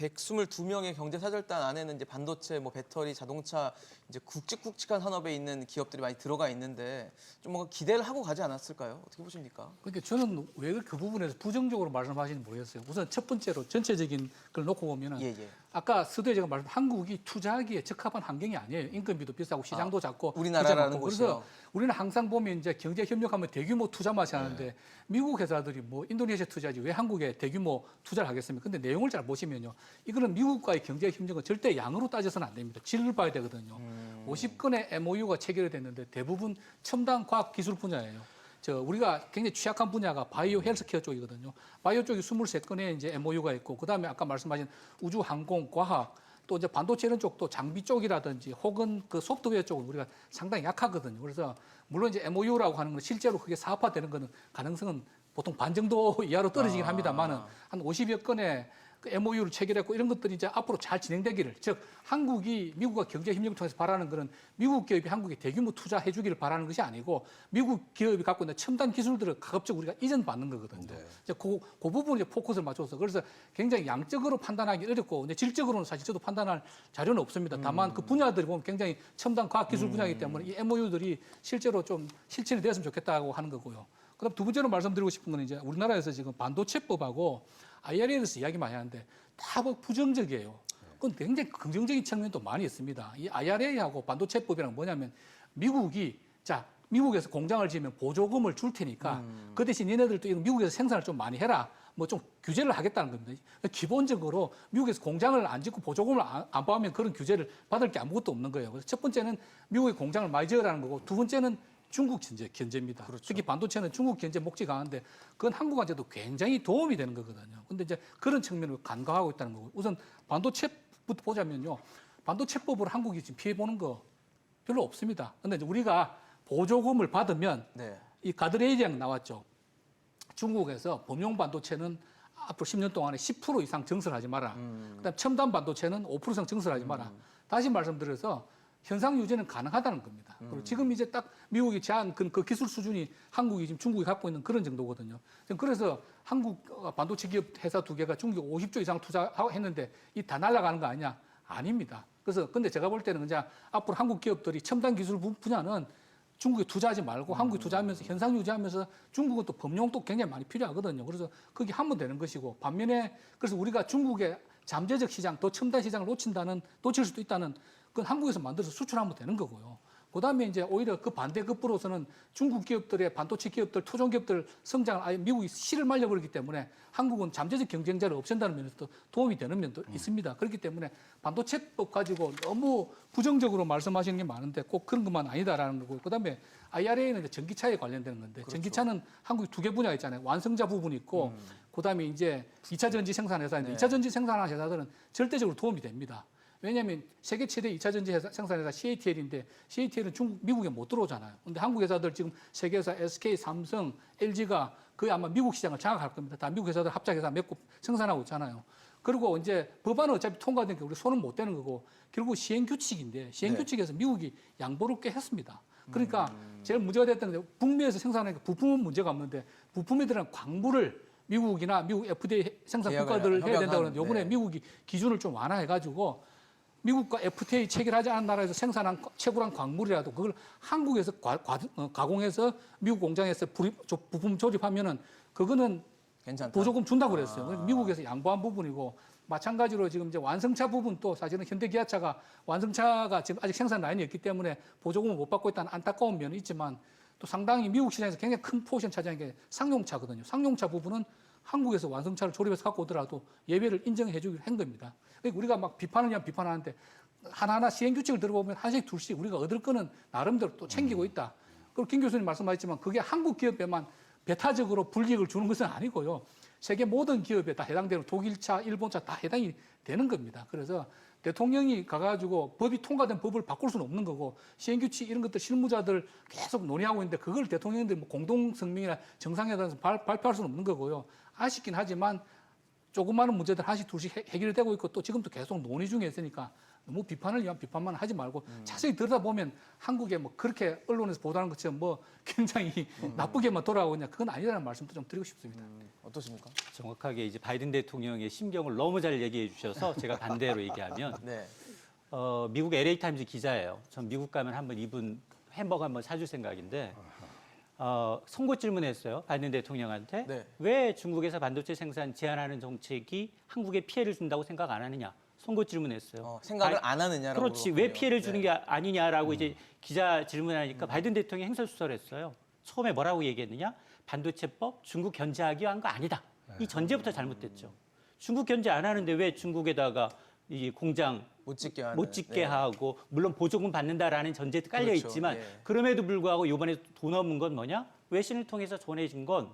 122명의 경제사절단 안에는 이제 반도체, 뭐 배터리, 자동차 이제 굵직굵직한 산업에 있는 기업들이 많이 들어가 있는데 좀 뭔가 기대를 하고 가지 않았을까요? 어떻게 보십니까? 그러니까 저는 왜 그 부분에서 부정적으로 말씀하시는지 모르겠어요. 우선 첫 번째로 전체적인 걸 놓고 보면은 아까 서두에 제가 말씀 한국이 투자하기에 적합한 환경이 아니에요. 인건비도 비싸고 시장도 작고 우리나라라는 곳이요. 그래서 우리는 항상 보면 이제 경제 협력하면 대규모 투자 맛이 하는데 미국 회사들이 뭐 인도네시아 투자지 왜 한국에 대규모 투자를 하겠습니까? 근데 내용을 잘 보시면요. 이거는 미국과의 경제 협력은 절대 양으로 따져서는 안 됩니다. 질을 봐야 되거든요. 50건의 MOU가 체결이 됐는데 대부분 첨단 과학 기술 분야예요. 우리가 굉장히 취약한 분야가 바이오 헬스케어 쪽이거든요. 바이오 쪽이 23건의 이제 MOU가 있고, 그 다음에 아까 말씀하신 우주, 항공, 과학, 또 이제 반도체 이런 쪽도 장비 쪽이라든지 혹은 그 소프트웨어 쪽은 우리가 상당히 약하거든요. 그래서 물론 이제 MOU라고 하는 건 실제로 그게 사업화되는 거는 가능성은 보통 반 정도 이하로 떨어지긴 합니다만은 한 50여 건의 그 MOU를 체결했고 이런 것들이 이제 앞으로 잘 진행되기를, 즉 한국이 미국과 경제 협력을 통해서 바라는 것은 미국 기업이 한국에 대규모 투자해 주기를 바라는 것이 아니고 미국 기업이 갖고 있는 첨단 기술들을 가급적 우리가 이전받는 거거든요. 이제 그 부분에 이제 포커스를 맞춰서 그래서 굉장히 양적으로 판단하기 어렵고 이제 질적으로는 사실 저도 판단할 자료는 없습니다. 다만 그 분야들이 보면 굉장히 첨단 과학 기술 분야이기 때문에 이 MOU들이 실제로 좀 실천이 되었으면 좋겠다고 하는 거고요. 그다음 두 번째로 말씀드리고 싶은 건 이제 우리나라에서 지금 반도체법하고 IRA에 대해서 이야기 많이 하는데 다 부정적이에요. 그건 굉장히 긍정적인 측면도 많이 있습니다. 이 IRA하고 반도체법이란 뭐냐면 미국에서 공장을 지으면 보조금을 줄 테니까 그 대신 얘네들도 미국에서 생산을 좀 많이 해라. 뭐 좀 규제를 하겠다는 겁니다. 기본적으로 미국에서 공장을 안 짓고 보조금을 안 받으면 그런 규제를 받을 게 아무것도 없는 거예요. 그래서 첫 번째는 미국의 공장을 많이 지으라는 거고, 두 번째는 중국 견제입니다. 그렇죠. 특히 반도체는 중국 견제 목적이 강한데 그건 한국한테도 굉장히 도움이 되는 거거든요. 근데 이제 그런 측면을 간과하고 있다는 거고, 우선 반도체부터 보자면요. 반도체법으로 한국이 지금 피해보는 거 별로 없습니다. 근데 이제 우리가 보조금을 받으면 이 가드레일이랑 나왔죠. 중국에서 범용 반도체는 앞으로 10년 동안에 10% 이상 증설하지 마라. 그다음 첨단 반도체는 5% 이상 증설하지 마라. 다시 말씀드려서 현상 유지는 가능하다는 겁니다. 그리고 지금 이제 딱 미국이 제한 그 기술 수준이 한국이 지금 중국이 갖고 있는 그런 정도거든요. 그래서 한국 반도체 기업 회사 두 개가 중국에 50조 이상 투자했는데 이 다 날아가는 거 아니냐? 아닙니다. 그래서 근데 제가 볼 때는 그냥 앞으로 한국 기업들이 첨단 기술 분야는 중국에 투자하지 말고 한국에 투자하면서 현상 유지하면서 중국은 또 법령도 굉장히 많이 필요하거든요. 그래서 거기 하면 되는 것이고, 반면에 그래서 우리가 중국의 잠재적 시장, 더 첨단 시장을 놓칠 수도 있다는 그건 한국에서 만들어서 수출하면 되는 거고요. 그다음에 이제 오히려 그 반대급부로서는 중국 기업들의 반도체 기업들, 토종 기업들 성장을 아예 미국이 실을 말려버리기 때문에 한국은 잠재적 경쟁자를 없앤다는 면에서 또 도움이 되는 면도 있습니다. 그렇기 때문에 반도체법 가지고 너무 부정적으로 말씀하시는 게 많은데 꼭 그런 것만 아니다라는 거고, 그다음에 IRA는 이제 전기차에 관련되는 건데, 그렇죠. 전기차는 한국이 두 개 분야 있잖아요. 완성자 부분이 있고 그다음에 이제 2차 전지 생산 회사인데 2차 전지 생산하는 회사들은 절대적으로 도움이 됩니다. 왜냐하면 세계 최대 2차 전지 생산회사 CATL인데 CATL은 미국에 못 들어오잖아요. 근데 한국 회사들 지금 세계에서 SK, 삼성, LG가 거의 아마 미국 시장을 장악할 겁니다. 다 미국 회사들 합작해서 몇 국 생산하고 있잖아요. 그리고 이제 법안은 어차피 통과된 게 우리 손은 못 대는 거고, 결국 시행규칙인데 시행규칙에서 미국이 양보를 꽤 했습니다. 그러니까 제일 문제가 됐던 게 북미에서 생산하는 부품은 문제가 없는데 부품에 들어간 광물을 미국이나 미국 FDA 생산 국가들을 해야 된다고 하는데 이번에 미국이 기준을 좀 완화해가지고 미국과 FTA 체결하지 않은 나라에서 생산한 채굴한 광물이라도 그걸 한국에서 가공해서 미국 공장에서 부품 조립하면은 그거는 괜찮다. 보조금 준다고 그랬어요. 미국에서 양보한 부분이고, 마찬가지로 지금 이제 완성차 부분도 사실은 현대기아차가 완성차가 지금 아직 생산 라인이 없기 때문에 보조금을 못 받고 있다는 안타까운 면이 있지만 또 상당히 미국 시장에서 굉장히 큰 포션 차지하는 게 상용차거든요. 상용차 부분은 한국에서 완성차를 조립해서 갖고 오더라도 예외를 인정해 주기로 한 겁니다. 그러니까 우리가 막 비판하냐 비판하는데 하나하나 시행규칙을 들어보면 한씩 둘씩 우리가 얻을 거는 나름대로 또 챙기고 있다. 그리고 김 교수님 말씀하셨지만 그게 한국 기업에만 배타적으로 불이익을 주는 것은 아니고요. 세계 모든 기업에 다 해당되는 독일차, 일본차 다 해당이 되는 겁니다. 그래서 대통령이 가가지고 법이 통과된 법을 바꿀 수는 없는 거고, 시행규칙 이런 것들 실무자들 계속 논의하고 있는데 그걸 대통령들이 뭐 공동성명이나 정상회담에서 발표할 수는 없는 거고요. 아쉽긴 하지만 조그마한 문제들 하나씩 둘씩 해결되고 있고 또 지금도 계속 논의 중에 있으니까 너무 비판을 위한 비판만 하지 말고 자세히 들여다보면 한국에 뭐 그렇게 언론에서 보도하는 것처럼 뭐 굉장히 나쁘게만 돌아가고 있냐 그건 아니라는 말씀도 좀 드리고 싶습니다. 어떠십니까? 정확하게 이제 바이든 대통령의 심경을 너무 잘 얘기해 주셔서 제가 반대로 얘기하면 네. 미국 LA 타임즈 기자예요. 전 미국 가면 한번 이분 햄버거 한번 사줄 생각인데 선거 질문했어요. 바이든 대통령한테 네. 왜 중국에서 반도체 생산 제한하는 정책이 한국에 피해를 준다고 생각 안 하느냐. 선거 질문했어요. 생각을 안 하느냐라고. 그렇지. 왜 그렇군요. 피해를 주는 네. 게 아니냐라고 이제 기자 질문하니까 바이든 대통령이 행설수설했어요. 처음에 뭐라고 얘기했느냐? 반도체법 중국 견제하기 위한 거 아니다. 이 전제부터 잘못됐죠. 중국 견제 안 하는데 왜 중국에다가 이 공장 못 짓게 하는. 못 짓게 네. 하고 물론 보조금 받는다라는 전제도 깔려 그렇죠. 있지만 예. 그럼에도 불구하고 이번에 돈 없는 건 뭐냐? 외신을 통해서 전해진 건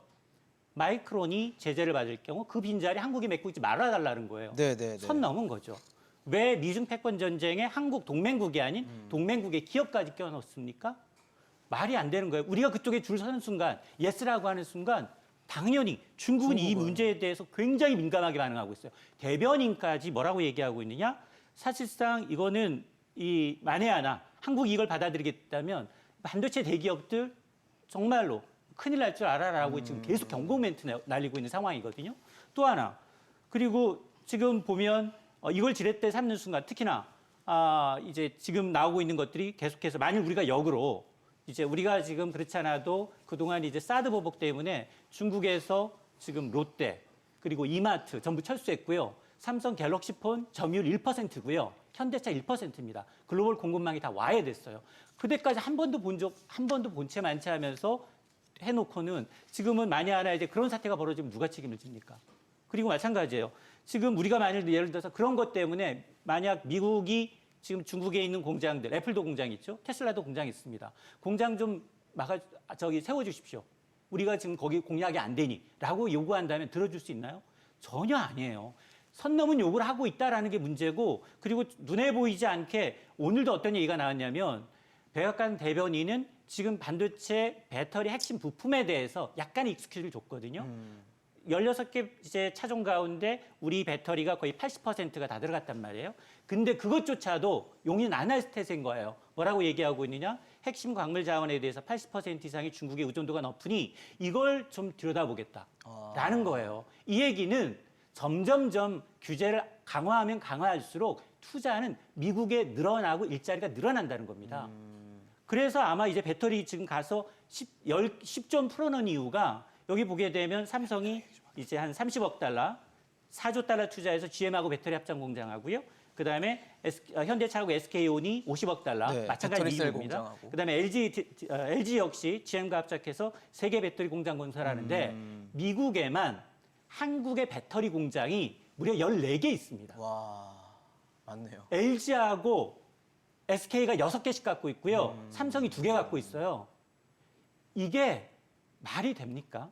마이크론이 제재를 받을 경우 그 빈자리 한국이 메꾸지 말아달라는 거예요. 네, 네, 네. 선 넘은 거죠. 왜 미중 패권 전쟁에 한국 동맹국이 아닌 동맹국의 기업까지 껴넣습니까? 말이 안 되는 거예요. 우리가 그쪽에 줄 서는 순간 예스라고 하는 순간 당연히 중국은 이 문제에 대해서 굉장히 민감하게 반응하고 있어요. 대변인까지 뭐라고 얘기하고 있느냐? 사실상 이거는 이 만에 하나 한국이 이걸 받아들이겠다면 반도체 대기업들 정말로 큰일 날 줄 알아라고 지금 계속 경고 멘트 날리고 있는 상황이거든요. 또 하나 그리고 지금 보면 이걸 지렛대 삼는 순간 특히나 이제 지금 나오고 있는 것들이 계속해서 만일 우리가 역으로 이제 우리가 지금 그렇지 않아도 그동안 이제 사드 보복 때문에 중국에서 지금 롯데 그리고 이마트 전부 철수했고요. 삼성 갤럭시 폰 점유율 1%고요. 현대차 1%입니다. 글로벌 공급망이 다 와야 됐어요. 그때까지 한 번도 본체 만취하면서 해놓고는 지금은 만약 하나 이제 그런 사태가 벌어지면 누가 책임을 집니까? 그리고 마찬가지예요. 지금 우리가 만일 예를 들어서 그런 것 때문에 만약 미국이 지금 중국에 있는 공장들, 애플도 공장 있죠, 테슬라도 공장 있습니다. 공장 좀 세워주십시오. 우리가 지금 거기 공약이 안 되니라고 요구한다면 들어줄 수 있나요? 전혀 아니에요. 선 넘은 요구를 하고 있다라는 게 문제고 그리고 눈에 보이지 않게 오늘도 어떤 얘기가 나왔냐면 백악관 대변인은 지금 반도체 배터리 핵심 부품에 대해서 약간의 익스큐즈를 줬거든요. 16개 이제 차종 가운데 우리 배터리가 거의 80%가 다 들어갔단 말이에요. 근데 그것조차도 용인 안 할 태세인 거예요. 뭐라고 얘기하고 있느냐? 핵심 광물 자원에 대해서 80% 이상이 중국의 의존도가 높으니 이걸 좀 들여다보겠다라는 거예요. 이 얘기는 점점점 규제를 강화하면 강화할수록 투자는 미국에 늘어나고 일자리가 늘어난다는 겁니다. 그래서 아마 이제 배터리 지금 가서 10점 풀어놓은 이유가 여기 보게 되면 삼성이 이제 한 30억 달러, 4조 달러 투자해서 GM하고 배터리 합장 공장하고요. 그다음에 현대차하고 SK온이 50억 달러, 네, 마찬가지 배터리 셀 이유입니다. 공장하고. 그다음에 LG 역시 GM과 합작해서 세계 배터리 공장 건설하는데 미국에만 한국의 배터리 공장이 무려 14개 있습니다. 와, 맞네요. LG하고 SK가 6개씩 갖고 있고요. 삼성이 2개 갖고 있어요. 이게 말이 됩니까?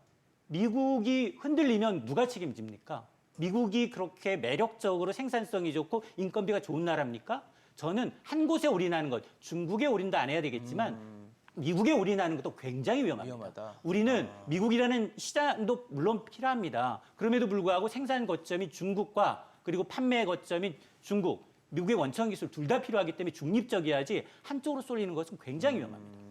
미국이 흔들리면 누가 책임집니까? 미국이 그렇게 매력적으로 생산성이 좋고 인건비가 좋은 나라입니까? 저는 한 곳에 올인하는 것, 중국에 올인도 안 해야 되겠지만 미국에 올인하는 것도 굉장히 위험합니다. 우리는 미국이라는 시장도 물론 필요합니다. 그럼에도 불구하고 생산 거점이 중국과 그리고 판매 거점이 중국, 미국의 원천 기술 둘 다 필요하기 때문에 중립적이어야지 한쪽으로 쏠리는 것은 굉장히 위험합니다.